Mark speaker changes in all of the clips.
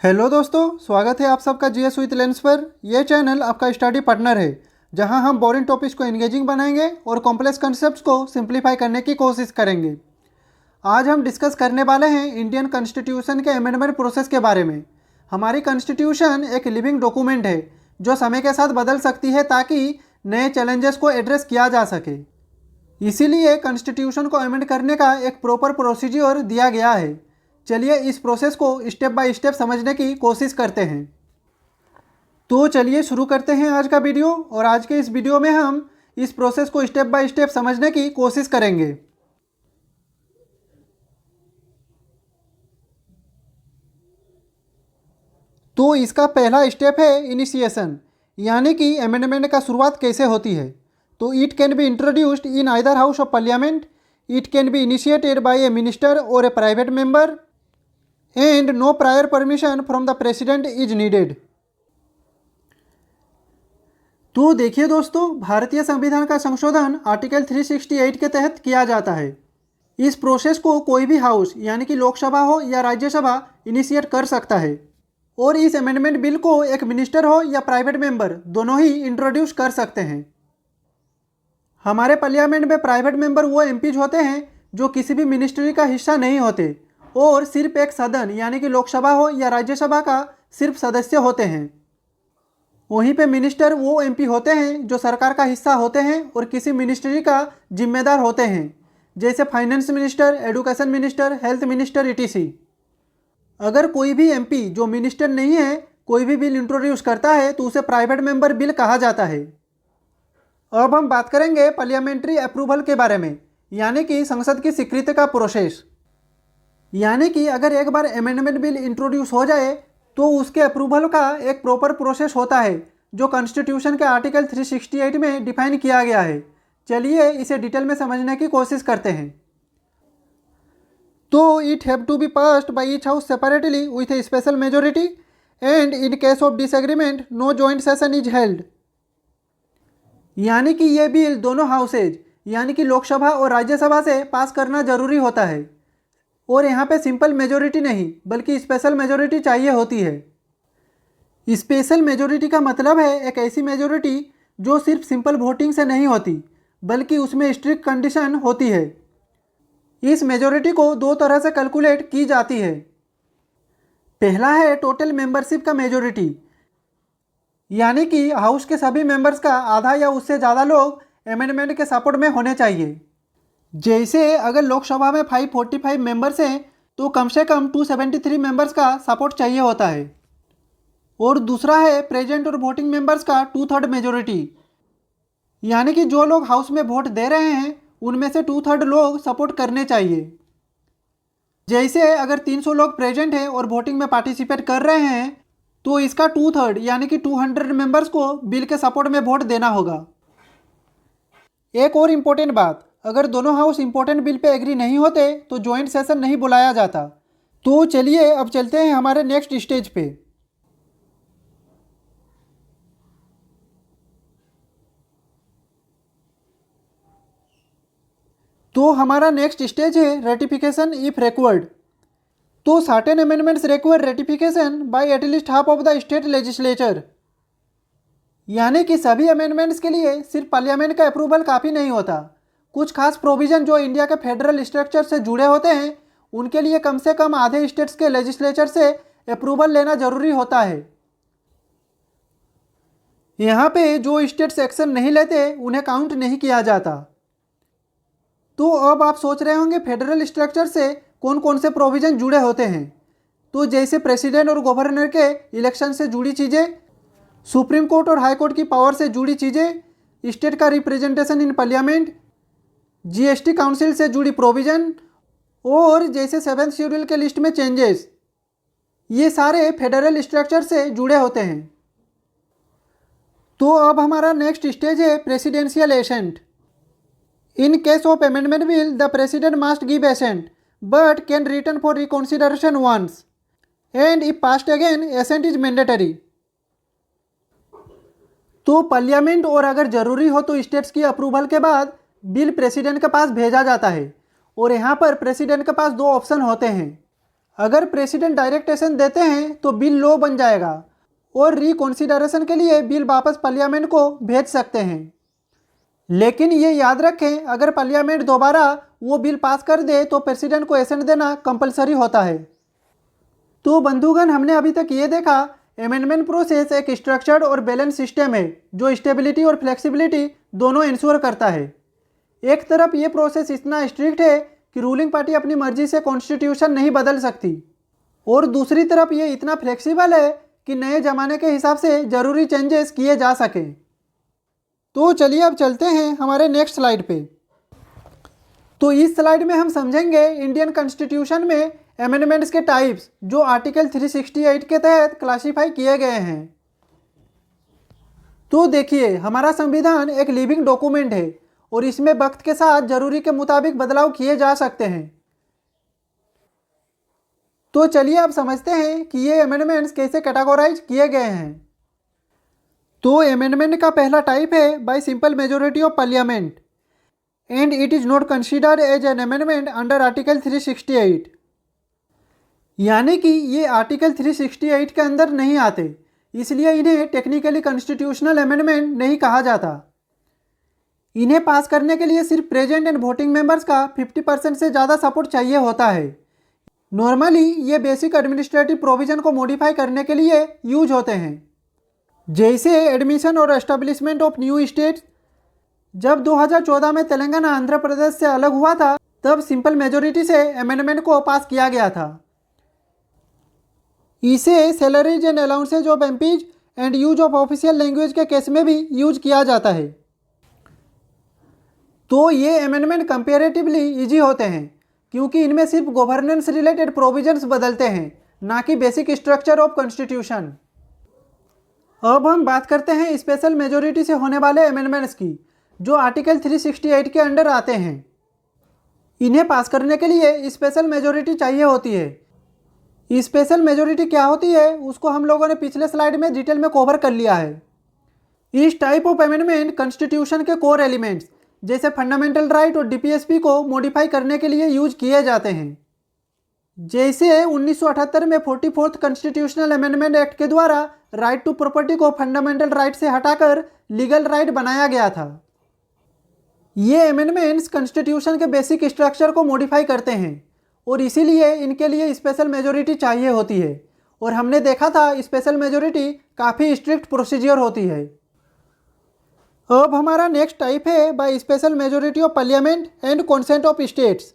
Speaker 1: Hello दोस्तों, स्वागत है आप सबका जीएस विद लेंस पर। यह चैनल आपका स्टडी पार्टनर है जहां हम बोरिंग टॉपिक्स को एंगेजिंग बनाएंगे और कॉम्प्लेक्स कॉन्सेप्ट्स को सिंप्लीफाई करने की कोशिश करेंगे। आज हम डिस्कस करने वाले हैं इंडियन कॉन्स्टिट्यूशन के अमेंडमेंट प्रोसेस के बारे में। हमारी कॉन्स्टिट्यूशन एक लिविंग डॉक्यूमेंट है जो समय के साथ बदल सकती है ताकि नए चैलेंजेस को एड्रेस किया जा सके। इसीलिए कॉन्स्टिट्यूशन को अमेंड करने का एक प्रॉपर प्रोसीजर दिया गया है। चलिए इस प्रोसेस को स्टेप बाय स्टेप समझने की कोशिश करते हैं। तो चलिए शुरू करते हैं आज का वीडियो, और आज के इस वीडियो में हम इस प्रोसेस को स्टेप बाय स्टेप समझने की कोशिश करेंगे। तो इसका पहला स्टेप है इनिशिएशन, यानी कि अमेंडमेंट का शुरुआत कैसे होती है। तो it can be introduced in either house of parliament, it can be initiated by a minister और a private member, and no prior permission from the president is needed. तो देखिए दोस्तों, भारतीय संविधान का संशोधन आर्टिकल 368 के तहत किया जाता है। इस प्रोसेस को कोई भी हाउस यानी कि लोकसभा हो या राज्यसभा इनिशिएट कर सकता है, और इस अमेंडमेंट बिल को एक मिनिस्टर हो या प्राइवेट मेंबर दोनों ही इंट्रोड्यूस कर सकते हैं। हमारे पार्लियामेंट में प्राइवेट मेंबर वो एमपीज होते हैं जो किसी भी मिनिस्ट्री का हिस्सा नहीं होते और सिर्फ एक सदन यानी कि लोकसभा हो या राज्यसभा का सिर्फ सदस्य होते हैं। वहीं पे मिनिस्टर वो एमपी होते हैं जो सरकार का हिस्सा होते हैं और किसी मिनिस्ट्री का जिम्मेदार होते हैं, जैसे finance minister, education minister, health minister etc। अगर कोई भी एमपी जो मिनिस्टर नहीं है कोई भी बिल इंट्रोड्यूस करता है तो उसे प्राइवेट मेंबर बिल कहा जाता है। अब हम बात करेंगे पार्लियामेंट्री अप्रूवल के बारे में, यानी कि संसद की स्वीकृति का प्रोसेस। यानी कि अगर एक बार अमेंडमेंट बिल इंट्रोड्यूस हो जाए तो उसके अप्रूवल का एक प्रॉपर प्रोसेस होता है जो कॉन्स्टिट्यूशन के आर्टिकल 368 में डिफाइन किया गया है। चलिए इसे डिटेल में समझने की कोशिश करते हैं। तो it have to be passed by each house separately with a special majority, and in case of disagreement no joint session is held. यानी कि ये बिल दोनों हाउसेज यानी कि लोकसभा और राज्यसभा से पास करना जरूरी होता है, और यहाँ पे सिंपल मेजोरिटी नहीं बल्कि स्पेशल मेजोरिटी चाहिए होती है। स्पेशल मेजोरिटी का मतलब है एक ऐसी मेजोरिटी जो सिर्फ सिंपल वोटिंग से नहीं होती बल्कि उसमें स्ट्रिक्ट कंडीशन होती है। इस मेजोरिटी को दो तरह से कैलकुलेट की जाती है। पहला है टोटल मेंबरशिप का मेजोरिटी, यानी कि हाउस के सभी मेंबर्स का आधा या उससे ज़्यादा लोग अमेंडमेंट के सपोर्ट में होने चाहिए। जैसे अगर लोकसभा में 545 मेंबर्स हैं तो कम से कम 273 मेंबर्स का सपोर्ट चाहिए होता है। और दूसरा है प्रेजेंट और वोटिंग मेंबर्स का 2/3 मेजोरिटी, यानी कि जो लोग हाउस में वोट दे रहे हैं उनमें से 2/3 लोग सपोर्ट करने चाहिए। जैसे अगर 300 लोग प्रेजेंट हैं और वोटिंग में पार्टिसिपेट कर रहे हैं तो इसका 2/3 यानी कि 200 मेंबर्स को बिल के सपोर्ट में वोट देना होगा। एक और इम्पोर्टेंट बात, अगर दोनों हाउस इंपॉर्टेंट बिल पे एग्री नहीं होते तो जॉइंट सेशन नहीं बुलाया जाता। तो चलिए अब चलते हैं हमारे नेक्स्ट स्टेज पे। तो हमारा नेक्स्ट स्टेज है रेटिफिकेशन इफ रिक्वायर्ड। तो certain amendments require ratification bye at least half of the state legislature, यानी कि सभी अमेंडमेंट्स के लिए सिर्फ पार्लियामेंट का अप्रूवल काफ़ी नहीं होता। कुछ खास प्रोविज़न जो इंडिया के फेडरल स्ट्रक्चर से जुड़े होते हैं उनके लिए कम से कम आधे स्टेट्स के लेजिस्लेचर से अप्रूवल लेना जरूरी होता है। यहाँ पे जो स्टेट्स एक्शन नहीं लेते उन्हें काउंट नहीं किया जाता। तो अब आप सोच रहे होंगे फेडरल स्ट्रक्चर से कौन कौन से प्रोविज़न जुड़े होते हैं। तो जैसे प्रेसिडेंट और गवर्नर के इलेक्शन से जुड़ी चीज़ें, सुप्रीम कोर्ट और हाई कोर्ट की पावर से जुड़ी चीज़ें, स्टेट का representation in parliament, GST council से जुड़ी प्रोविज़न, और जैसे 7th शेड्यूल के लिस्ट में चेंजेस, ये सारे फेडरल स्ट्रक्चर से जुड़े होते हैं। तो अब हमारा नेक्स्ट स्टेज है presidential assent. In case of amendment bill the president must give assent but can return for reconsideration once, and if passed again assent is mandatory. तो पार्लियामेंट और अगर ज़रूरी हो तो स्टेट्स की अप्रूवल के बाद बिल प्रेसिडेंट के पास भेजा जाता है, और यहाँ पर प्रेसिडेंट के पास दो ऑप्शन होते हैं। अगर प्रेसिडेंट डायरेक्टेशन देते हैं तो बिल लॉ बन जाएगा और रिकॉन्सिडरेशन के लिए बिल वापस पार्लियामेंट को भेज सकते हैं। लेकिन ये याद रखें, अगर पार्लियामेंट दोबारा वो बिल पास कर दे तो प्रेसिडेंट को एसेंट देना कंपलसरी होता है। तो बंधुगण, हमने अभी तक ये देखा अमेंडमेंट प्रोसेस एक स्ट्रक्चर्ड और बैलेंस सिस्टम है जो स्टेबिलिटी और फ्लेक्सिबिलिटी दोनों इंश्योर करता है। एक तरफ ये प्रोसेस इतना स्ट्रिक्ट है कि रूलिंग पार्टी अपनी मर्जी से कॉन्स्टिट्यूशन नहीं बदल सकती, और दूसरी तरफ ये इतना फ्लेक्सिबल है कि नए ज़माने के हिसाब से ज़रूरी चेंजेस किए जा सकें। तो चलिए अब चलते हैं हमारे नेक्स्ट स्लाइड पे। तो इस स्लाइड में हम समझेंगे इंडियन कॉन्स्टिट्यूशन में अमेंडमेंट्स के टाइप्स जो आर्टिकल 368 के तहत क्लासिफाई किए गए हैं। तो देखिए, हमारा संविधान एक लिविंग डॉक्यूमेंट है और इसमें वक्त के साथ जरूरी के मुताबिक बदलाव किए जा सकते हैं। तो चलिए अब समझते हैं कि ये अमेंडमेंट्स कैसे कैटेगराइज किए गए हैं। तो अमेंडमेंट का पहला टाइप है by simple majority of parliament and it is not considered as an amendment under article 368। यानी कि ये आर्टिकल 368 के अंदर नहीं आते, इसलिए इन्हें टेक्निकली कॉन्स्टिट्यूशनल अमेंडमेंट नहीं कहा जाता। इन्हें पास करने के लिए सिर्फ प्रेजेंट एंड वोटिंग मेंबर्स का 50% से ज़्यादा सपोर्ट चाहिए होता है। नॉर्मली ये बेसिक एडमिनिस्ट्रेटिव प्रोविजन को मॉडिफाई करने के लिए यूज होते हैं, जैसे एडमिशन और एस्टेब्लिशमेंट ऑफ न्यू स्टेट्स। जब 2014 में तेलंगाना आंध्र प्रदेश से अलग हुआ था, तब सिंपल मेजोरिटी से अमेंडमेंट को पास किया गया था। इसे salaries and allowances of MPs and use of official language के केस में भी यूज किया जाता है। तो ये अमेंडमेंट कंपेरेटिवली इजी होते हैं क्योंकि इनमें सिर्फ गवर्नेंस रिलेटेड प्रोविजंस बदलते हैं, ना कि बेसिक स्ट्रक्चर ऑफ कॉन्स्टिट्यूशन। अब हम बात करते हैं स्पेशल मेजोरिटी से होने वाले अमेंडमेंट्स की, जो आर्टिकल 368 के अंडर आते हैं। इन्हें पास करने के लिए स्पेशल मेजोरिटी चाहिए होती है। स्पेशल मेजोरिटी क्या होती है उसको हम लोगों ने पिछले स्लाइड में डिटेल में कवर कर लिया है। इस टाइप ऑफ अमेंडमेंट कॉन्स्टिट्यूशन के कोर एलिमेंट्स जैसे फंडामेंटल राइट और डीपीएसपी को मॉडिफाई करने के लिए यूज किए जाते हैं। जैसे 1978 में 44th कॉन्स्टिट्यूशनल अमेंडमेंट एक्ट के द्वारा राइट टू प्रॉपर्टी को फंडामेंटल राइट से हटाकर लीगल राइट बनाया गया था। ये अमेंडमेंट्स कॉन्स्टिट्यूशन के बेसिक स्ट्रक्चर को मॉडिफाई करते हैं और इसीलिए इनके लिए स्पेशल मेजोरिटी चाहिए होती है, और हमने देखा था स्पेशल मेजोरिटी काफ़ी स्ट्रिक्ट प्रोसीजर होती है। अब हमारा नेक्स्ट टाइप है by special majority of parliament and consent of states.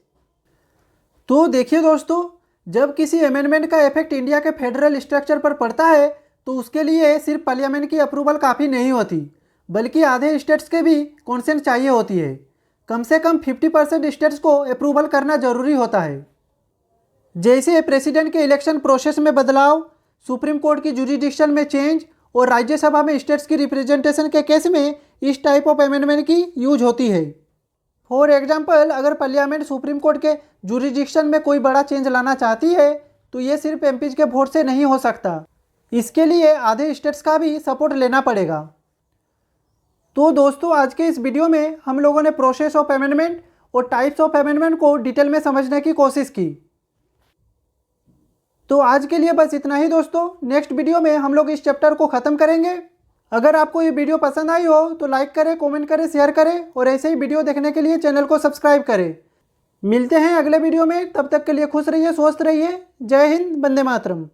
Speaker 1: तो देखिए दोस्तों, जब किसी अमेंडमेंट का इफेक्ट इंडिया के फेडरल स्ट्रक्चर पर पड़ता है तो उसके लिए सिर्फ पार्लियामेंट की अप्रूवल काफ़ी नहीं होती, बल्कि आधे स्टेट्स के भी कॉन्सेंट चाहिए होती है। कम से कम 50% स्टेट्स को अप्रूवल करना जरूरी होता है। जैसे प्रेसिडेंट के इलेक्शन प्रोसेस में बदलाव, सुप्रीम कोर्ट की जुरिडिक्शन में चेंज और राज्यसभा में स्टेट्स की रिप्रेजेंटेशन के केस में इस टाइप ऑफ अमेंडमेंट की यूज होती है। फॉर एग्जाम्पल, अगर पार्लियामेंट सुप्रीम कोर्ट के जुरिडिक्शन में कोई बड़ा चेंज लाना चाहती है तो ये सिर्फ एमपीज के वोट से नहीं हो सकता, इसके लिए आधे स्टेट्स का भी सपोर्ट लेना पड़ेगा। तो दोस्तों, आज के इस वीडियो में हम लोगों ने प्रोसेस ऑफ अमेंडमेंट और टाइप्स ऑफ अमेंडमेंट को डिटेल में समझने की कोशिश की। तो आज के लिए बस इतना ही दोस्तों। नेक्स्ट वीडियो में हम लोग इस चैप्टर को ख़त्म करेंगे। अगर आपको ये वीडियो पसंद आई हो तो लाइक करें, कमेंट करें, शेयर करें और ऐसे ही वीडियो देखने के लिए चैनल को सब्सक्राइब करें। मिलते हैं अगले वीडियो में, तब तक के लिए खुश रहिए, स्वस्थ रहिए। जय हिंद, वंदे मातरम।